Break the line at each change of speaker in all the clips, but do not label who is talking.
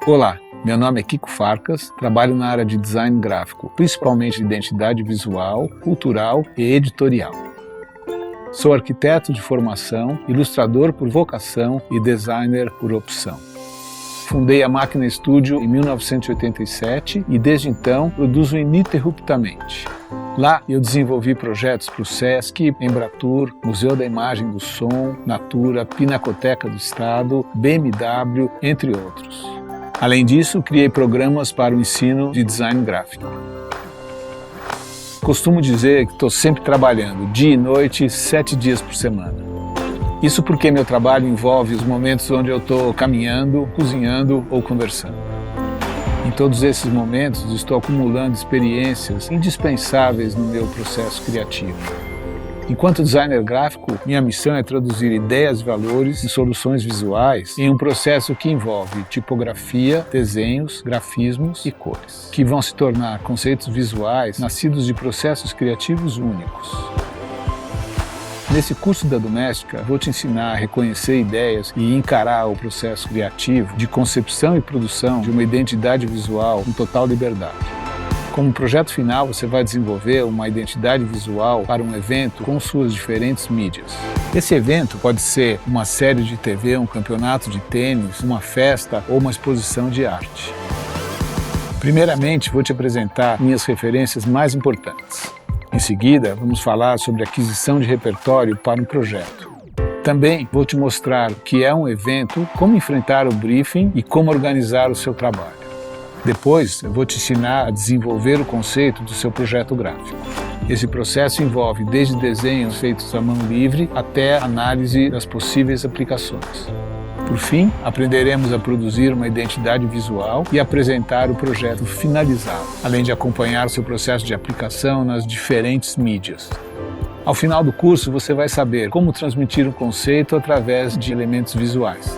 Olá, meu nome é Kiko Farkas, trabalho na área de design gráfico, principalmente de identidade visual, cultural e editorial. Sou arquiteto de formação, ilustrador por vocação e designer por opção. Fundei a Máquina Studio em 1987 e desde então produzo ininterruptamente. Lá eu desenvolvi projetos para o Sesc, Embratur, Museu da Imagem do Som, Natura, Pinacoteca do Estado, BMW, entre outros. Além disso, criei programas para o ensino de design gráfico. Costumo dizer que estou sempre trabalhando, dia e noite, 7 dias por semana. Isso porque meu trabalho envolve os momentos onde eu estou caminhando, cozinhando ou conversando. Em todos esses momentos, estou acumulando experiências indispensáveis no meu processo criativo. Enquanto designer gráfico, minha missão é traduzir ideias, valores e soluções visuais em um processo que envolve tipografia, desenhos, grafismos e cores, que vão se tornar conceitos visuais nascidos de processos criativos únicos. Nesse curso da Doméstica, vou te ensinar a reconhecer ideias e encarar o processo criativo de concepção e produção de uma identidade visual com total liberdade. Como projeto final, você vai desenvolver uma identidade visual para um evento com suas diferentes mídias. Esse evento pode ser uma série de TV, um campeonato de tênis, uma festa ou uma exposição de arte. Primeiramente, vou te apresentar minhas referências mais importantes. Em seguida, vamos falar sobre aquisição de repertório para um projeto. Também vou te mostrar o que é um evento, como enfrentar o briefing e como organizar o seu trabalho. Depois, eu vou te ensinar a desenvolver o conceito do seu projeto gráfico. Esse processo envolve desde desenhos feitos à mão livre até a análise das possíveis aplicações. Por fim, aprenderemos a produzir uma identidade visual e apresentar o projeto finalizado, além de acompanhar o seu processo de aplicação nas diferentes mídias. Ao final do curso, você vai saber como transmitir um conceito através de elementos visuais.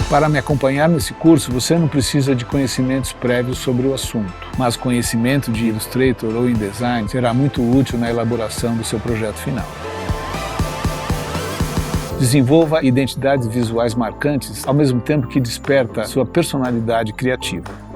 Para me acompanhar nesse curso, você não precisa de conhecimentos prévios sobre o assunto, mas conhecimento de Illustrator ou InDesign será muito útil na elaboração do seu projeto final. Desenvolva identidades visuais marcantes ao mesmo tempo que desperta sua personalidade criativa.